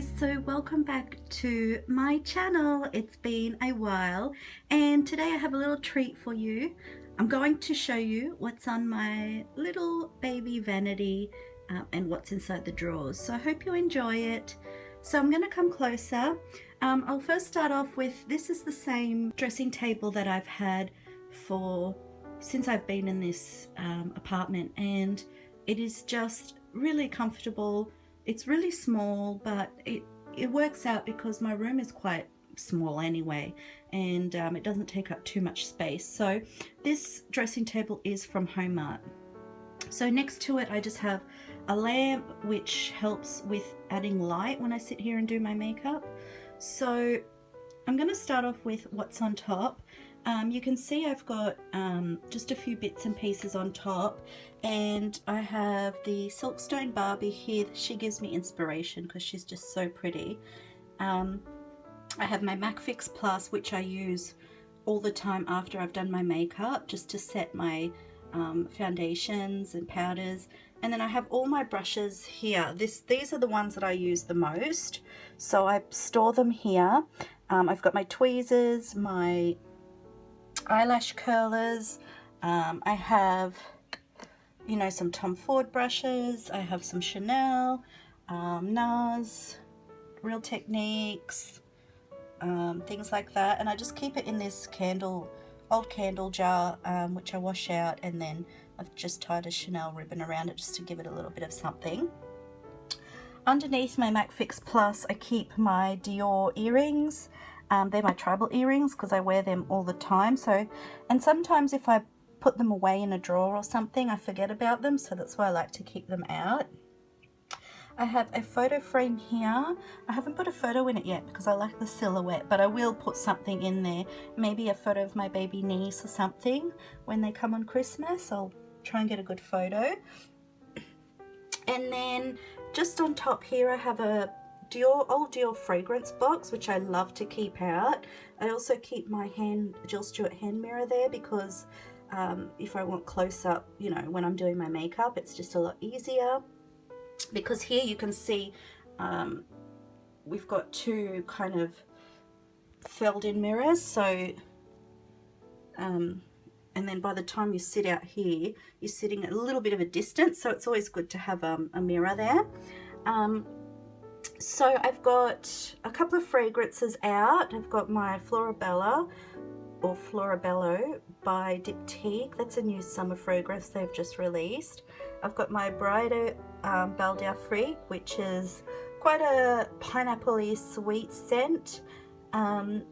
guys, so welcome back to my channel. It's been a while and today I have a little treat for you. I'm going to show you what's on my little baby vanity and what's inside the drawers, so I hope you enjoy it. So I'm going to come closer. I'll first start off with, this is the same dressing table that I've had since I've been in this apartment, and it is just really comfortable. It's really small, but it works out because my room is quite small anyway, and it doesn't take up too much space. So this dressing table is from Home. So next to it I just have a lamp which helps with adding light when I sit here and do my makeup. So I'm going to start off with what's on top. You can see I've got just a few bits and pieces on top, and I have the Silkstone Barbie here. She gives me inspiration because she's just so pretty. I have my MAC Fix Plus, which I use all the time after I've done my makeup, just to set my foundations and powders. And then I have all my brushes here. These are the ones that I use the most, so I store them here. I've got my tweezers, my eyelash curlers, I have, you know, some Tom Ford brushes, I have some Chanel, NARS, Real Techniques, things like that, and I just keep it in this old candle jar, which I wash out, and then I've just tied a Chanel ribbon around it just to give it a little bit of something. Underneath my MAC Fix Plus I keep my Decor earrings. They're my tribal earrings because I wear them all the time. And sometimes if I put them away in a drawer or something, I forget about them, so that's why I like to keep them out. I have a photo frame here. I haven't put a photo in it yet because I like the silhouette, but I will put something in there, maybe a photo of my baby niece or something when they come on Christmas. I'll try and get a good photo. And then just on top here I have a old Dior fragrance box, which I love to keep out. I also keep my Jill Stewart hand mirror there because if I want close up, you know, when I'm doing my makeup, it's just a lot easier. Because here you can see we've got two kind of filled in mirrors, so and then by the time you sit out here, you're sitting at a little bit of a distance, so it's always good to have a mirror there. So I've got a couple of fragrances out. I've got my Florabella or Florabello by Diptyque. That's a new summer fragrance they've just released. I've got my Brido Belle d'Afrique, which is quite a pineapple-y sweet scent.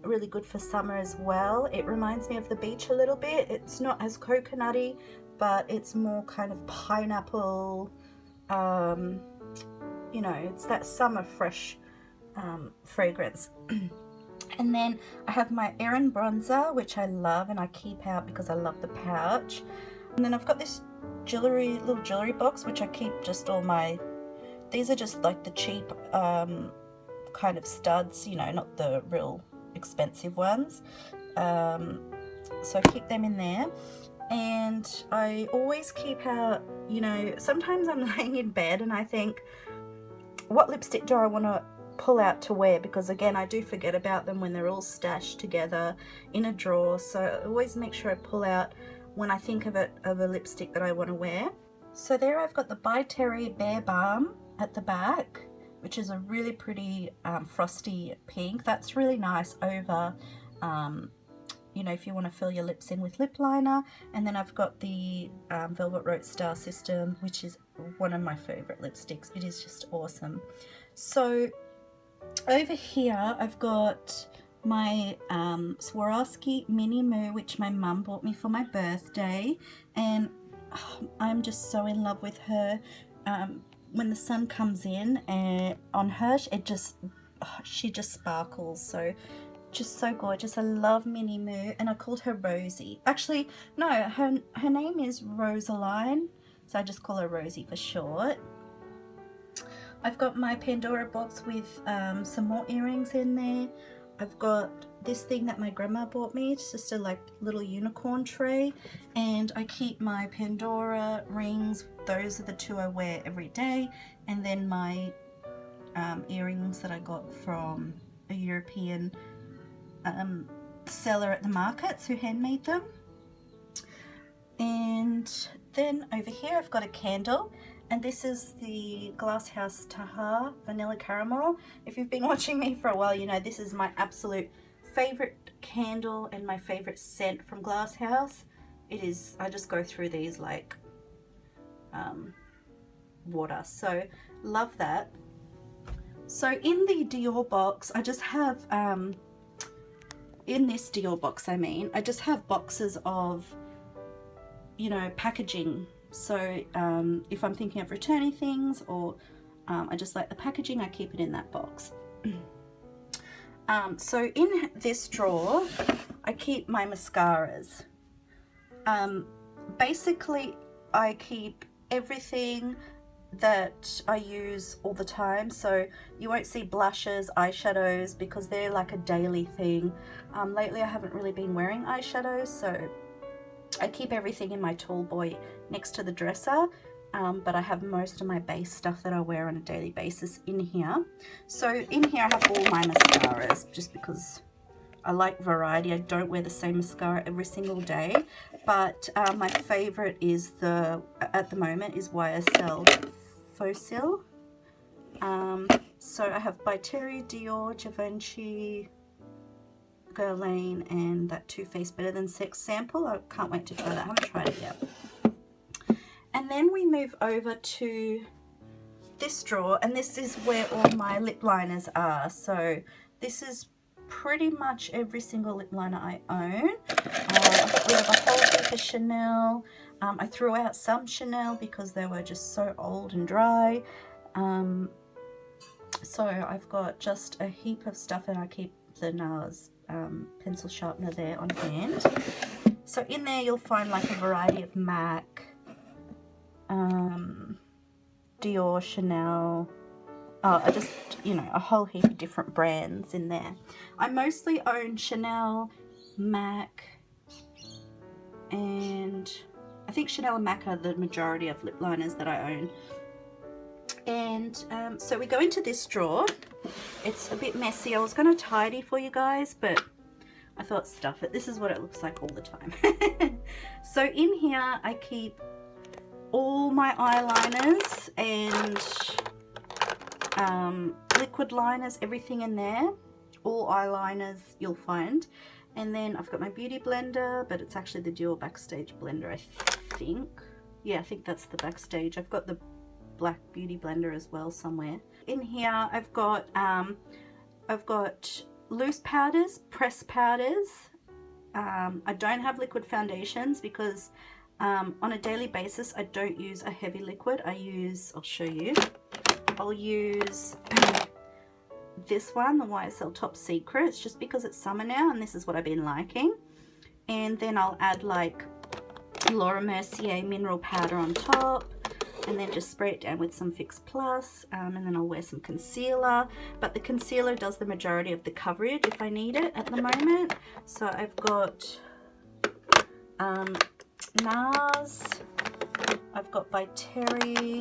Really good for summer as well. It reminds me of the beach a little bit. It's not as coconutty, but it's more kind of pineapple, you know, it's that summer fresh fragrance. And then I have my Erin bronzer, which I love and I keep out because I love the pouch. And then I've got this little jewelry box, which I keep just all my, these are just like the cheap kind of studs, you know, not the real expensive ones. So I keep them in there. And I always keep out, you know, sometimes I'm laying in bed and I think, what lipstick do I want to pull out to wear? Because again, I do forget about them when they're all stashed together in a drawer, so I always make sure I pull out when I think of a lipstick that I want to wear. So there I've got the By Terry Bare Balm at the back, which is a really pretty frosty pink. That's really nice over you know, if you want to fill your lips in with lip liner. And then I've got the Velvet Rope Star System, which is one of my favorite lipsticks. It is just awesome. So over here I've got my Swarovski Mini Moo, which my mum bought me for my birthday, and I'm just so in love with her. When the sun comes in on her, she just sparkles. So just so gorgeous. I love Mini Moo, and I called her Rosie. Actually, no, her name is Rosaline, so I just call her Rosie for short. I've got my Pandora box with some more earrings in there. I've got this thing that my grandma bought me. It's just a like little unicorn tray, and I keep my Pandora rings. Those are the two I wear every day, and then my earrings that I got from a European seller at the markets who handmade them. And then over here I've got a candle, and this is the Glasshouse Taha Vanilla Caramel. If you've been watching me for a while, you know this is my absolute favorite candle and my favorite scent from Glasshouse. It is, I just go through these like water, so love that. So in the Dior box, I just have in this Dior box, I just have boxes of, you know, packaging. So if I'm thinking of returning things, or I just like the packaging, I keep it in that box. So in this drawer I keep my mascaras. Basically I keep everything that I use all the time, so you won't see blushes, eyeshadows, because they're like a daily thing. Lately I haven't really been wearing eyeshadows, so I keep everything in my tall boy next to the dresser, but I have most of my base stuff that I wear on a daily basis in here. So in here I have all my mascaras, just because I like variety. I don't wear the same mascara every single day, but my favorite is at the moment is YSL Fossil. So I have by Terry, Dior, Givenchy, Guerlain, and that Too Faced Better Than Sex sample. I can't wait to try that. I haven't tried it yet. And then we move over to this drawer, and this is where all my lip liners are. So this is pretty much every single lip liner I own. I got rid of a whole heap of Chanel. I threw out some Chanel because they were just so old and dry. So I've got just a heap of stuff, and I keep the NARS pencil sharpener there on hand. So in there you'll find like a variety of MAC, Dior, Chanel, I just, you know, a whole heap of different brands in there. I mostly own Chanel, MAC, and I think Chanel and MAC are the majority of lip liners that I own. And so we go into this drawer. It's a bit messy. I was going to tidy for you guys, but I thought stuff it. This is what it looks like all the time. So in here I keep all my eyeliners and liquid liners, everything in there. All eyeliners you'll find. And then I've got my beauty blender, but it's actually the Dior Backstage blender, I think. Yeah, I think that's the Backstage. I've got the black beauty blender as well somewhere. In here I've got loose powders, pressed powders. I don't have liquid foundations because on a daily basis I don't use a heavy liquid. I'll show you. I'll use this one, the YSL Top Secrets, just because it's summer now and this is what I've been liking. And then I'll add like Laura Mercier mineral powder on top, and then just spray it down with some Fix Plus, and then I'll wear some concealer. But the concealer does the majority of the coverage if I need it at the moment. So I've got NARS, I've got by Terry,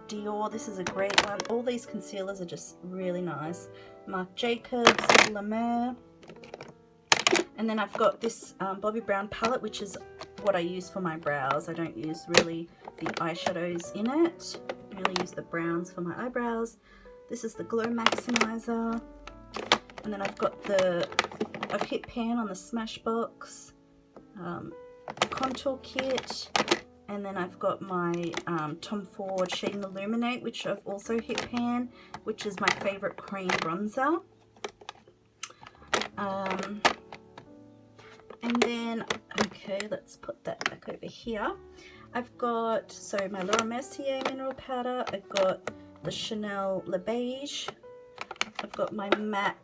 Dior, this is a great one. All these concealers are just really nice. Marc Jacobs, La Mer. And then I've got this Bobbi Brown palette, which is what I use for my brows. I don't use really the eyeshadows in it. I really use the browns for my eyebrows. This is the Glow Maximizer. And then I've got a kit pan on the Smashbox, contour kit. And then I've got my Tom Ford Shade Illuminate, which I've also hit pan, which is my favorite cream bronzer. And then, okay, let's put that back over here. I've got, so my Laura Mercier mineral powder. I've got the Chanel Le Beige. I've got my MAC.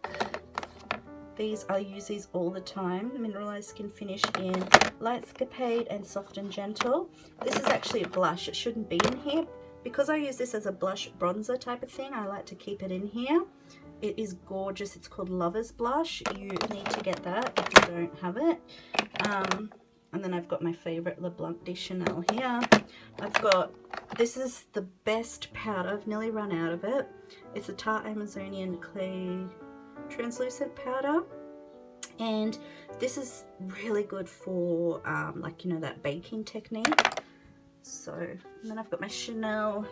I use these all the time. Mineralized Skin Finish in Lightscapade and Soft and Gentle. This is actually a blush. It shouldn't be in here. Because I use this as a blush bronzer type of thing, I like to keep it in here. It is gorgeous. It's called Lover's Blush. You need to get that if you don't have it. And then I've got my favorite LeBlanc de Chanel here. I've got, this is the best powder. I've nearly run out of it. It's a Tarte Amazonian Clay translucent powder. And this is really good for like, you know, that baking technique. So, and then I've got my Chanel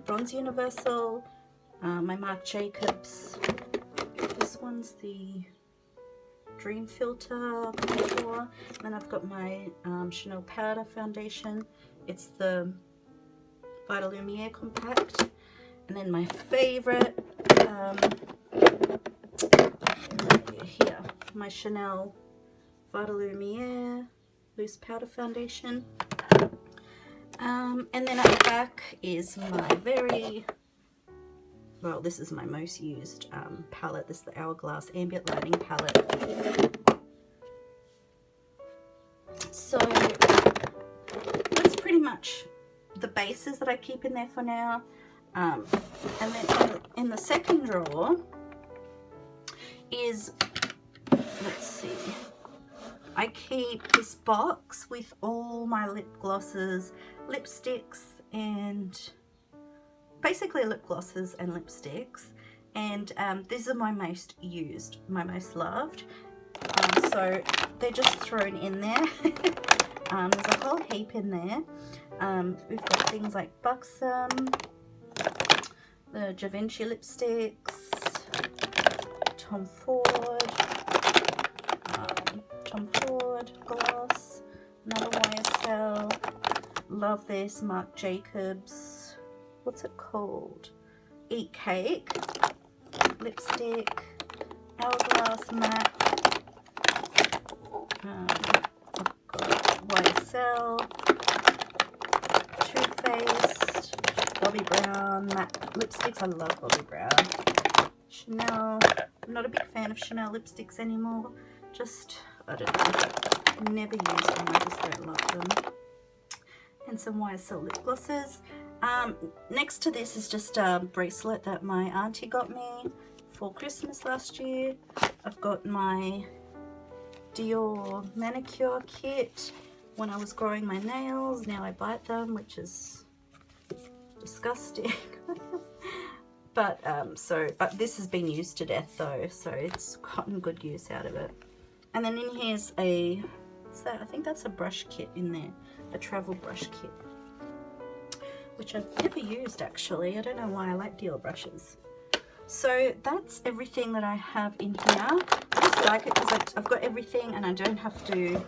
Bronze Universal, my Marc Jacobs. This one's the Dream Filter Decor. And then I've got my Chanel Powder Foundation. It's the Vital Lumiere Compact. And then my favorite, here, my Chanel Vital Lumiere Loose Powder Foundation. And then at the back is my very, well, this is my most used palette. This is the Hourglass Ambient Lighting palette. So that's pretty much the bases that I keep in there for now. And then in the second drawer is, let's see, I keep this box with all my lip glosses, lipsticks, and basically lip glosses and lipsticks. And these are my most used, my most loved. So they're just thrown in there. There's a whole heap in there. We've got things like Buxom, the Givenchy lipsticks, Tom Ford gloss, another YSL, love this, Marc Jacobs, what's it called, Eat Cake, lipstick, Hourglass matte, I've got YSL, Too Faced, Bobbi Brown matte lipsticks, I love Bobbi Brown, Chanel, I'm not a big fan of Chanel lipsticks anymore, just, I don't know, never use them, I just don't love them. And some YSL lip glosses. Next to this is just a bracelet that my auntie got me for Christmas last year. I've got my Dior manicure kit when I was growing my nails. Now I bite them, which is disgusting. But this has been used to death though, so it's gotten good use out of it. And then in here's a, what's that? I think that's a brush kit in there, a travel brush kit, which I've never used actually. I don't know why, I like Dior brushes. So that's everything that I have in here. I just like it because I've got everything and I don't have to,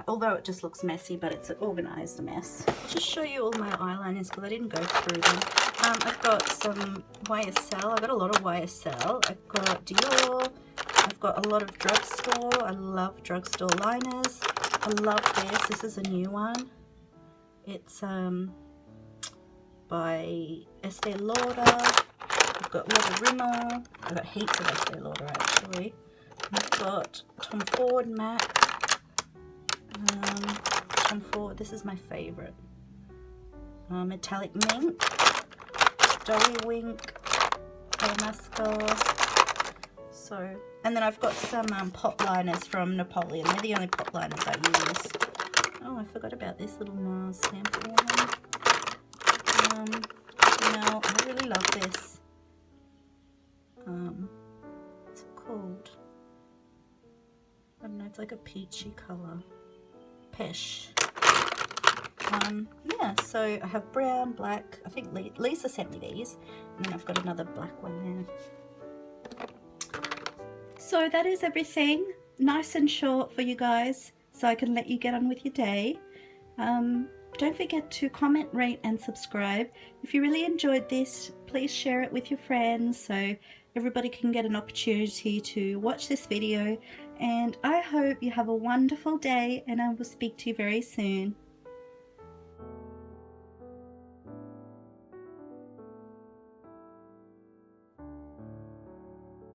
although it just looks messy, but it's an organized mess. I'll just show you all my eyeliners because I didn't go through them. I've got some YSL. I've got a lot of YSL. I've got Dior. I've got a lot of drugstore. I love drugstore liners. I love this. This is a new one. It's by Estee Lauder. I've got a lot of Rimmel. I've got heaps of Estee Lauder actually. I've got Tom Ford matte. Tom Ford. This is my favorite. Metallic Mink. Doughy Wink. Mascara. So, and then I've got some pop liners from Napoleon. They're the only pop liners I use. Oh, I forgot about this little NARS sample one. Now, I really love this. What's it called? I don't know, it's like a peachy colour. Pesh. Yeah, so I have brown, black. I think Lisa sent me these. And then I've got another black one there. So that is everything, nice and short for you guys, so I can let you get on with your day. Don't forget to comment, rate and subscribe. If you really enjoyed this, please share it with your friends so everybody can get an opportunity to watch this video. And I hope you have a wonderful day and I will speak to you very soon.